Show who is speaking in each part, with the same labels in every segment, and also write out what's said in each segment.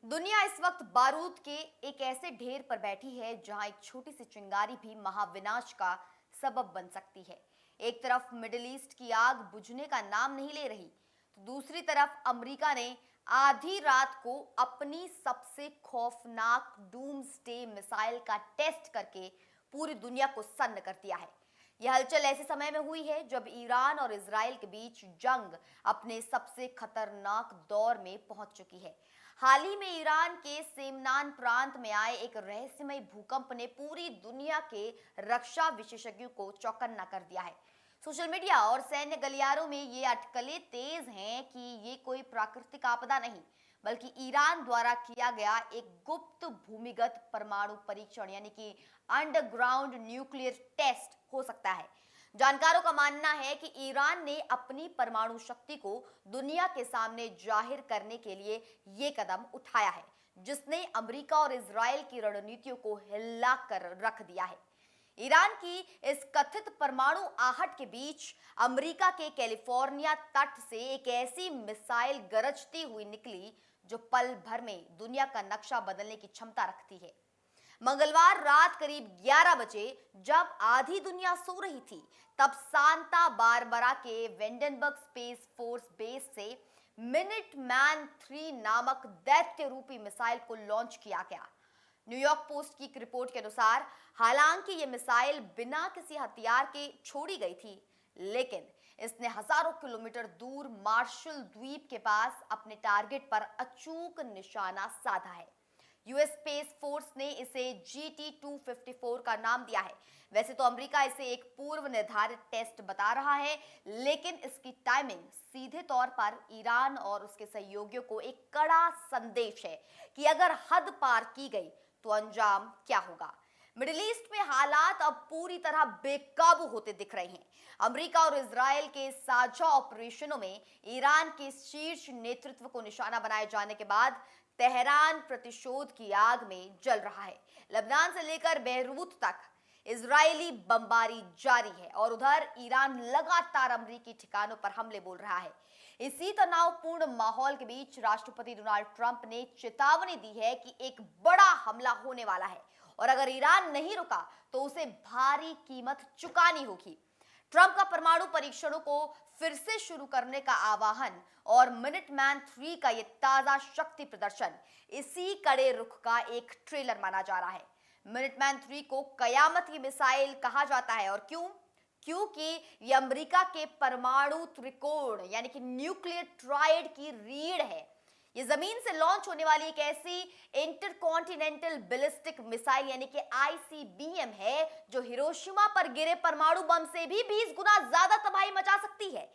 Speaker 1: दुनिया इस वक्त बारूद के एक ऐसे ढेर पर बैठी है जहां एक छोटी सी चिंगारी भी महाविनाश का सबब बन सकती है। एक तरफ मिडिल ईस्ट की आग बुझने का नाम नहीं ले रही, तो दूसरी तरफ अमेरिका ने आधी रात को अपनी सबसे खौफनाक डूम्सडे मिसाइल का टेस्ट करके पूरी दुनिया को सन्न कर दिया है। यह हलचल ऐसे समय में हुई है जब ईरान और इजराइल के बीच जंग अपने सबसे खतरनाक दौर में पहुंच चुकी है। हाल ही में ईरान के सेमनान प्रांत में आए एक रहस्यमय भूकंप ने पूरी दुनिया के रक्षा विशेषज्ञों को चौकन्ना कर दिया है। सोशल मीडिया और सैन्य गलियारों में ये अटकलें तेज हैं कि ये कोई प्राकृतिक आपदा नहीं, बल्कि ईरान द्वारा किया गया एक गुप्त भूमिगत परमाणु परीक्षण यानी कि अंडरग्राउंड न्यूक्लियर टेस्ट हो सकता है। जानकारों का मानना है कि ईरान ने अपनी परमाणु शक्ति को दुनिया के सामने जाहिर करने के लिए ये कदम उठाया है, जिसने अमेरिका और इजराइल की रणनीतियों को हिला कर रख दिया है। ईरान की इस कथित परमाणु आहट के बीच अमेरिका के कैलिफोर्निया तट से एक ऐसी मिसाइल गरजती हुई निकली जो पल भर में दुनिया का नक्शा बदलने की क्षमता रखती है। मंगलवार रात करीब 11 बजे जब आधी दुनिया सो रही थी, तब सांता बारबरा के वेंडनबर्ग स्पेस फोर्स बेस से मिनट मैन 3 नामक दैत्य रूपी मिसाइल को लॉन्च किया गया। न्यूयॉर्क पोस्ट की एक रिपोर्ट के अनुसार हालांकि यह मिसाइल बिना किसी हथियार के छोड़ी गई थी, लेकिन इसने हजारों किलोमीटर दूर मार्शल द्वीप के पास अपने टारगेट पर अचूक निशाना साधा है। यूएस स्पेस फोर्स ने इसे GT-254 का नाम दिया है। वैसे तो अमेरिका इसे एक पूर्व निर्धारित टेस्ट बता रहा है, लेकिन इसकी टाइमिंग सीधे तौर पर ईरान और उसके सहयोगियों को एक कड़ा संदेश है कि अगर हद पार की गई तो अंजाम क्या होगा। मिडिल ईस्ट में हालात अब पूरी तरह बेकाबू होते दिख रहे हैं। अमेरिका और इजराइल के साझा ऑपरेशनों में ईरान के शीर्ष नेतृत्व को निशाना बनाए जाने के बाद तेहरान प्रतिशोध की आग में जल रहा है। लेबनान से लेकर बेरूत तक इजरायली बमबारी जारी है और उधर ईरान लगातार अमेरिकी ठिकानों पर हमले बोल रहा है। इसी तनावपूर्ण माहौल के बीच राष्ट्रपति डोनाल्ड ट्रंप ने चेतावनी दी है कि एक बड़ा हमला होने वाला है और अगर ईरान नहीं रुका तो उसे भारी कीमत चुकानी होगी। ट्रंप का परमाणु परीक्षणों को फिर से शुरू करने का आह्वान और मिनटमैन 3 का यह ताजा शक्ति प्रदर्शन इसी कड़े रुख का एक ट्रेलर माना जा रहा है। मिनटमैन 3 को कयामत की मिसाइल कहा जाता है और क्योंकि यह अमेरिका के परमाणु त्रिकोण यानी कि न्यूक्लियर ट्रायड की रीढ़ है। ये जमीन से लॉन्च होने वाली एक ऐसी इंटरकॉन्टिनेंटल बैलिस्टिक मिसाइल यानी कि ICBM है जो हिरोशिमा पर गिरे परमाणु बम से भी 20 गुना ज्यादा तबाही मचा सकती है।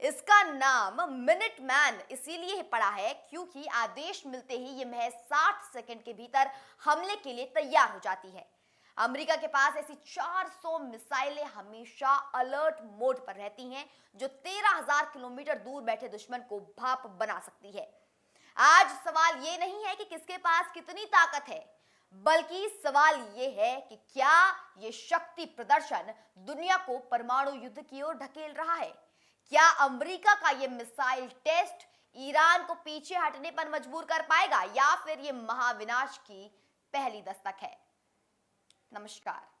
Speaker 1: इसका नाम मिनट मैन इसीलिए पड़ा है क्योंकि आदेश मिलते ही ये महज 60 सेकंड के भीतर हमले के लिए तैयार हो जाती है। अमेरिका के पास ऐसी 400 मिसाइलें हमेशा अलर्ट मोड पर रहती हैं जो 13,000 किलोमीटर दूर बैठे दुश्मन को भाप बना सकती है। आज सवाल ये नहीं है कि किसके पास कितनी ताकत है, बल्कि सवाल ये है कि क्या ये शक्ति प्रदर्शन दुनिया को परमाणु युद्ध की ओर ढकेल रहा है। क्या अमेरिका का ये मिसाइल टेस्ट ईरान को पीछे हटने पर मजबूर कर पाएगा या फिर ये महाविनाश की पहली दस्तक है। नमस्कार।